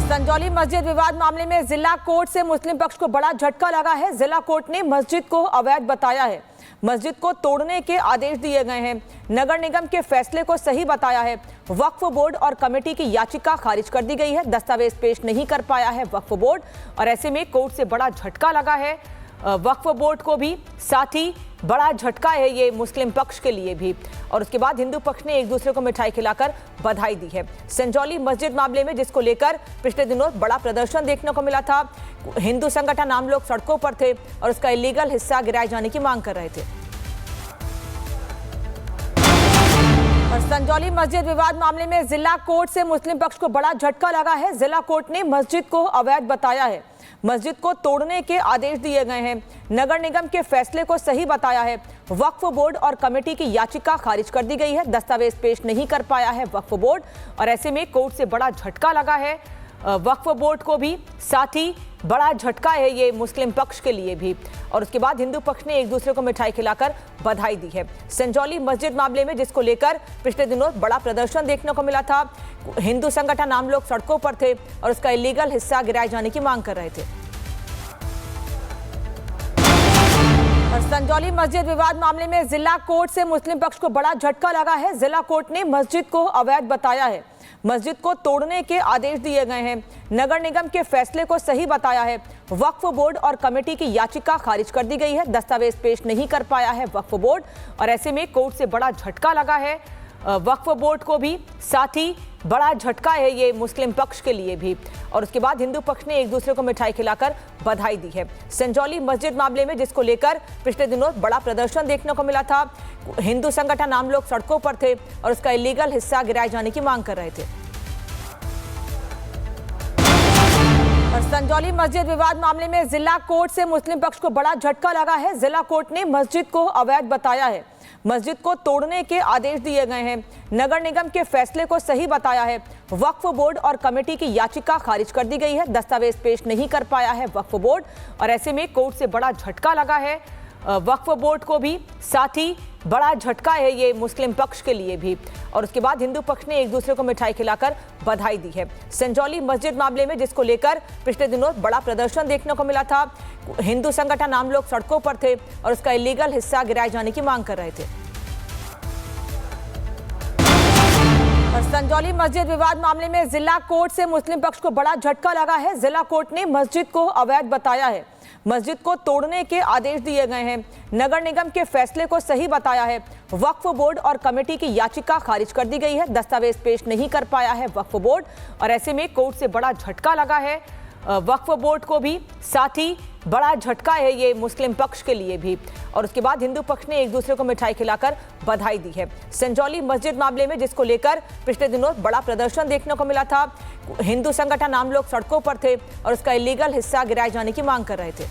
संजौली मस्जिद विवाद मामले में जिला कोर्ट से मुस्लिम पक्ष को बड़ा झटका लगा है। जिला कोर्ट ने मस्जिद को अवैध बताया है। मस्जिद को तोड़ने के आदेश दिए गए हैं। नगर निगम के फैसले को सही बताया है। वक्फ बोर्ड और कमेटी की याचिका खारिज कर दी गई है। दस्तावेज पेश नहीं कर पाया है वक्फ बोर्ड, और ऐसे में कोर्ट से बड़ा झटका लगा है वक्फ बोर्ड को भी, साथ ही बड़ा झटका है ये मुस्लिम पक्ष के लिए भी। और उसके बाद हिंदू पक्ष ने एक दूसरे को मिठाई खिलाकर बधाई दी है। संजौली मस्जिद मामले में जिसको लेकर पिछले दिनों बड़ा प्रदर्शन देखने को मिला था। हिंदू संगठन आम लोग सड़कों पर थे और उसका इलीगल हिस्सा गिराए जाने की मांग कर रहे थे। और संजौली मस्जिद विवाद मामले में जिला कोर्ट से मुस्लिम पक्ष को बड़ा झटका लगा है। जिला कोर्ट ने मस्जिद को अवैध बताया है। मस्जिद को तोड़ने के आदेश दिए गए हैं। नगर निगम के फैसले को सही बताया है। वक्फ बोर्ड और कमेटी की याचिका खारिज कर दी गई है। दस्तावेज पेश नहीं कर पाया है वक्फ बोर्ड, और ऐसे में कोर्ट से बड़ा झटका लगा है वक्फ बोर्ड को भी, साथ ही बड़ा झटका है ये मुस्लिम पक्ष के लिए भी। और उसके बाद हिंदू पक्ष ने एक दूसरे को मिठाई खिलाकर बधाई दी है। संजौली मस्जिद मामले में जिसको लेकर पिछले दिनों बड़ा प्रदर्शन देखने को मिला था। हिंदू संगठन आम लोग सड़कों पर थे और उसका इलीगल हिस्सा गिराए जाने की मांग कर रहे थे। और संजौली मस्जिद विवाद मामले में जिला कोर्ट से मुस्लिम पक्ष को बड़ा झटका लगा है। जिला कोर्ट ने मस्जिद को अवैध बताया है। मस्जिद को तोड़ने के आदेश दिए गए हैं। नगर निगम के फैसले को सही बताया है। वक्फ बोर्ड और कमेटी की याचिका खारिज कर दी गई है। दस्तावेज पेश नहीं कर पाया है वक्फ बोर्ड, और ऐसे में कोर्ट से बड़ा झटका लगा है वक्फ बोर्ड को भी, साथ ही बड़ा झटका है ये मुस्लिम पक्ष के लिए भी। और उसके बाद हिंदू पक्ष ने एक दूसरे को मिठाई खिलाकर बधाई दी है। संजौली मस्जिद मामले में जिसको लेकर पिछले दिनों बड़ा प्रदर्शन देखने को मिला था। हिंदू संगठन आम लोग सड़कों पर थे और उसका इलीगल हिस्सा गिराए जाने की मांग कर रहे थे। और संजौली मस्जिद विवाद मामले में जिला कोर्ट से मुस्लिम पक्ष को बड़ा झटका लगा है। जिला कोर्ट ने मस्जिद को अवैध बताया है। मस्जिद को तोड़ने के आदेश दिए गए हैं। नगर निगम के फैसले को सही बताया है। वक्फ बोर्ड और कमेटी की याचिका खारिज कर दी गई है। दस्तावेज पेश नहीं कर पाया है वक्फ बोर्ड, और ऐसे में कोर्ट से बड़ा झटका लगा है वक्फ बोर्ड को भी, साथ ही बड़ा झटका है ये मुस्लिम पक्ष के लिए भी। और उसके बाद हिंदू पक्ष ने एक दूसरे को मिठाई खिलाकर बधाई दी है। संजौली मस्जिद मामले में जिसको लेकर पिछले दिनों बड़ा प्रदर्शन देखने को मिला था। हिंदू संगठन आम लोग सड़कों पर थे और उसका इलीगल हिस्सा गिराए जाने की मांग कर रहे थे। और संजौली मस्जिद विवाद मामले में जिला कोर्ट से मुस्लिम पक्ष को बड़ा झटका लगा है। जिला कोर्ट ने मस्जिद को अवैध बताया है। मस्जिद को तोड़ने के आदेश दिए गए हैं। नगर निगम के फैसले को सही बताया है। वक्फ बोर्ड और कमेटी की याचिका खारिज कर दी गई है। दस्तावेज पेश नहीं कर पाया है वक्फ बोर्ड, और ऐसे में कोर्ट से बड़ा झटका लगा है वक्फ बोर्ड को भी, साथ ही बड़ा झटका है ये मुस्लिम पक्ष के लिए भी। और उसके बाद हिंदू पक्ष ने एक दूसरे को मिठाई खिलाकर बधाई दी है। संजौली मस्जिद मामले में जिसको लेकर पिछले दिनों बड़ा प्रदर्शन देखने को मिला था। हिंदू संगठन आम लोग सड़कों पर थे और उसका इलीगल हिस्सा गिराए जाने की मांग कर रहे थे।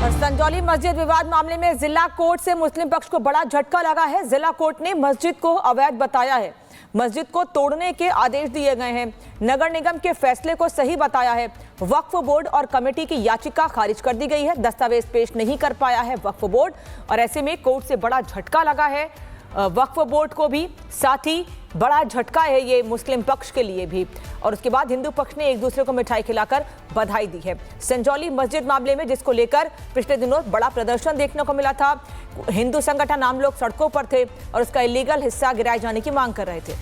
और संजौली मस्जिद विवाद मामले में जिला कोर्ट से मुस्लिम पक्ष को बड़ा झटका लगा है। जिला कोर्ट ने मस्जिद को अवैध बताया है। मस्जिद को तोड़ने के आदेश दिए गए हैं। नगर निगम के फैसले को सही बताया है। वक्फ बोर्ड और कमेटी की याचिका खारिज कर दी गई है। दस्तावेज पेश नहीं कर पाया है वक्फ बोर्ड, और ऐसे में कोर्ट से बड़ा झटका लगा है वक्फ बोर्ड को भी, साथ ही बड़ा झटका है ये मुस्लिम पक्ष के लिए भी। और उसके बाद हिंदू पक्ष ने एक दूसरे को मिठाई खिलाकर बधाई दी है। संजौली मस्जिद मामले में जिसको लेकर पिछले दिनों बड़ा प्रदर्शन देखने को मिला था। हिंदू संगठन आम लोग सड़कों पर थे और उसका इलीगल हिस्सा गिराए जाने की मांग कर रहे थे।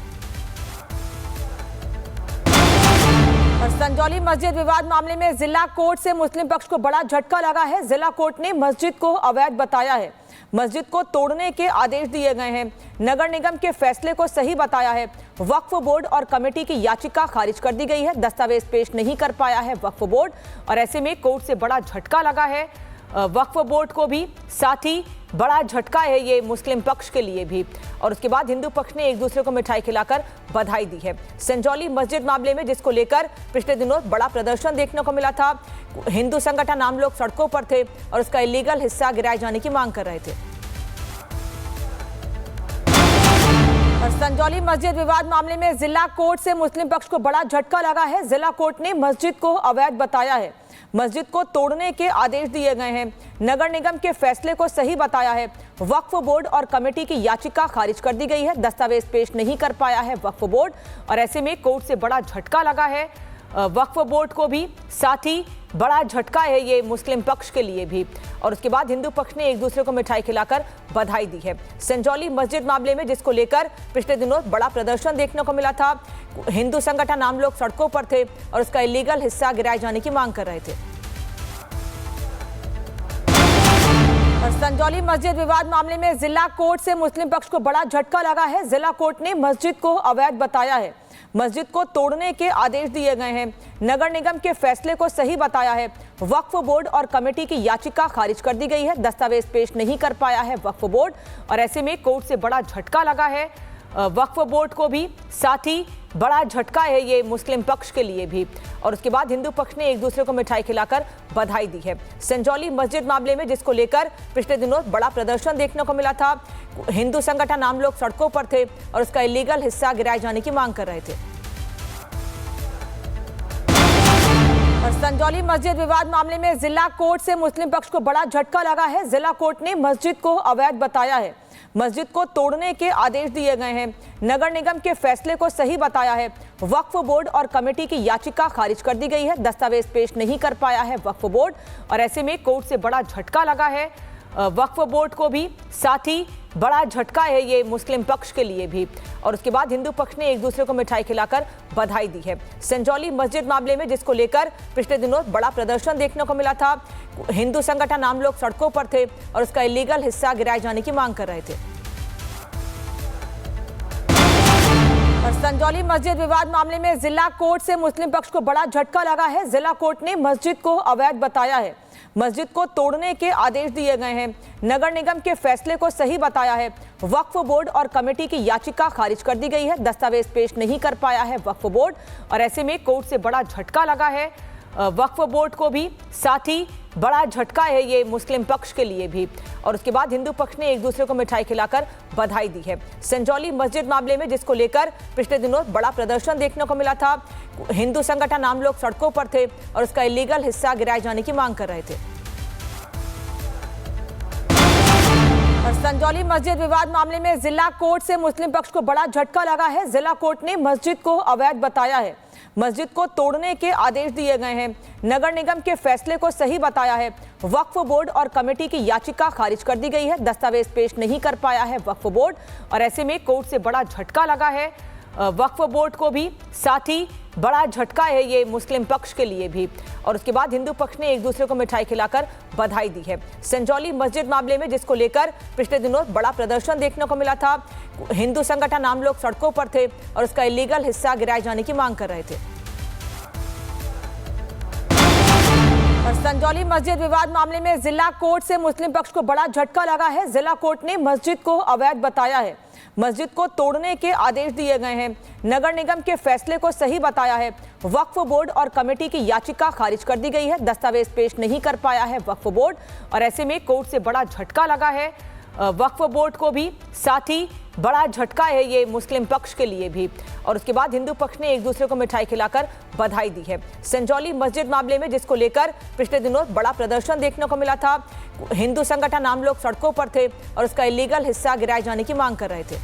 और संजौली मस्जिद विवाद मामले में जिला कोर्ट से मुस्लिम पक्ष को बड़ा झटका लगा है। जिला कोर्ट ने मस्जिद को अवैध बताया है। मस्जिद को तोड़ने के आदेश दिए गए हैं। नगर निगम के फैसले को सही बताया है। वक्फ बोर्ड और कमेटी की याचिका खारिज कर दी गई है। दस्तावेज पेश नहीं कर पाया है वक्फ बोर्ड, और ऐसे में कोर्ट से बड़ा झटका लगा है वक्फ बोर्ड को भी, साथ ही बड़ा झटका है ये मुस्लिम पक्ष के लिए भी। और उसके बाद हिंदू पक्ष ने एक दूसरे को मिठाई खिलाकर बधाई दी है। संजौली मस्जिद मामले में जिसको लेकर पिछले दिनों बड़ा प्रदर्शन देखने को मिला था। हिंदू संगठन आम लोग सड़कों पर थे और उसका इलीगल हिस्सा गिराए जाने की मांग कर रहे थे। और संजौली मस्जिद विवाद मामले में जिला कोर्ट से मुस्लिम पक्ष को बड़ा झटका लगा है। जिला कोर्ट ने मस्जिद को अवैध बताया है। मस्जिद को तोड़ने के आदेश दिए गए हैं। नगर निगम के फैसले को सही बताया है। वक्फ बोर्ड और कमेटी की याचिका खारिज कर दी गई है। दस्तावेज पेश नहीं कर पाया है वक्फ बोर्ड, और ऐसे में कोर्ट से बड़ा झटका लगा है वक्फ बोर्ड को भी, साथ ही बड़ा झटका है ये मुस्लिम पक्ष के लिए भी। और उसके बाद हिंदू पक्ष ने एक दूसरे को मिठाई खिलाकर बधाई दी है। संजौली मस्जिद मामले में, जिसको लेकर पिछले दिनों बड़ा प्रदर्शन देखने को मिला था, हिंदू संगठन आम लोग सड़कों पर थे और उसका इलीगल हिस्सा गिराए जाने की मांग कर रहे थे। और संजौली मस्जिद विवाद मामले में जिला कोर्ट से मुस्लिम पक्ष को बड़ा झटका लगा है। जिला कोर्ट ने मस्जिद को अवैध बताया है। मस्जिद को तोड़ने के आदेश दिए गए हैं। नगर निगम के फैसले को सही बताया है। वक्फ बोर्ड और कमेटी की याचिका खारिज कर दी गई है। दस्तावेज पेश नहीं कर पाया है वक्फ बोर्ड, और ऐसे में कोर्ट से बड़ा झटका लगा है वक्फ बोर्ड को भी, साथ ही बड़ा झटका है ये मुस्लिम पक्ष के लिए भी। और उसके बाद हिंदू पक्ष ने एक दूसरे को मिठाई खिलाकर बधाई दी है। संजौली मस्जिद मामले में, जिसको लेकर पिछले दिनों बड़ा प्रदर्शन देखने को मिला था, हिंदू संगठन आम लोग सड़कों पर थे और उसका इलीगल हिस्सा गिराए जाने की मांग कर रहे थे। और संजौली मस्जिद विवाद मामले में जिला कोर्ट से मुस्लिम पक्ष को बड़ा झटका लगा है। जिला कोर्ट ने मस्जिद को अवैध बताया है। मस्जिद को तोड़ने के आदेश दिए गए हैं। नगर निगम के फैसले को सही बताया है। वक्फ बोर्ड और कमेटी की याचिका खारिज कर दी गई है। दस्तावेज पेश नहीं कर पाया है वक्फ बोर्ड, और ऐसे में कोर्ट से बड़ा झटका लगा है वक्फ बोर्ड को भी, साथ ही बड़ा झटका है ये मुस्लिम पक्ष के लिए भी। और उसके बाद हिंदू पक्ष ने एक दूसरे को मिठाई खिलाकर बधाई दी है। संजौली मस्जिद मामले में, जिसको लेकर पिछले दिनों बड़ा प्रदर्शन देखने को मिला था, हिंदू संगठन आम लोग सड़कों पर थे और उसका इलीगल हिस्सा गिराए जाने की मांग कर रहे थे। और संजौली मस्जिद विवाद मामले में जिला कोर्ट से मुस्लिम पक्ष को बड़ा झटका लगा है। जिला कोर्ट ने मस्जिद को अवैध बताया है। मस्जिद को तोड़ने के आदेश दिए गए हैं। नगर निगम के फैसले को सही बताया है। वक्फ बोर्ड और कमेटी की याचिका खारिज कर दी गई है। दस्तावेज पेश नहीं कर पाया है वक्फ बोर्ड, और ऐसे में कोर्ट से बड़ा झटका लगा है वक्फ बोर्ड को भी, साथ ही बड़ा झटका है ये मुस्लिम पक्ष के लिए भी। और उसके बाद हिंदू पक्ष ने एक दूसरे को मिठाई खिलाकर बधाई दी है। संजौली मस्जिद मामले में, जिसको लेकर पिछले दिनों बड़ा प्रदर्शन देखने को मिला था, हिंदू संगठन आम लोग सड़कों पर थे और उसका इलीगल हिस्सा गिराए जाने की मांग कर रहे थे। और संजौली मस्जिद विवाद मामले में जिला कोर्ट से मुस्लिम पक्ष को बड़ा झटका लगा है। जिला कोर्ट ने मस्जिद को अवैध बताया है। मस्जिद को तोड़ने के आदेश दिए गए हैं। नगर निगम के फैसले को सही बताया है। वक्फ बोर्ड और कमेटी की याचिका खारिज कर दी गई है। दस्तावेज पेश नहीं कर पाया है वक्फ बोर्ड, और ऐसे में कोर्ट से बड़ा झटका लगा है वक्फ बोर्ड को भी, साथ ही बड़ा झटका है ये मुस्लिम पक्ष के लिए भी। और उसके बाद हिंदू पक्ष ने एक दूसरे को मिठाई खिलाकर बधाई दी है। संजौली मस्जिद मामले में, जिसको लेकर पिछले दिनों बड़ा प्रदर्शन देखने को मिला था, हिंदू संगठन आम लोग सड़कों पर थे और उसका इलीगल हिस्सा गिराए जाने की मांग कर रहे थे। और संजौली मस्जिद विवाद मामले में जिला कोर्ट से मुस्लिम पक्ष को बड़ा झटका लगा है। जिला कोर्ट ने मस्जिद को अवैध बताया है। मस्जिद को तोड़ने के आदेश दिए गए हैं। नगर निगम के फैसले को सही बताया है। वक्फ बोर्ड और कमेटी की याचिका खारिज कर दी गई है। दस्तावेज पेश नहीं कर पाया है वक्फ बोर्ड, और ऐसे में कोर्ट से बड़ा झटका लगा है वक्फ बोर्ड को भी, साथ ही बड़ा झटका है ये मुस्लिम पक्ष के लिए भी। और उसके बाद हिंदू पक्ष ने एक दूसरे को मिठाई खिलाकर बधाई दी है। संजौली मस्जिद मामले में, जिसको लेकर पिछले दिनों बड़ा प्रदर्शन देखने को मिला था, हिंदू संगठन आम लोग सड़कों पर थे और उसका इलीगल हिस्सा गिराए जाने की मांग कर रहे थे।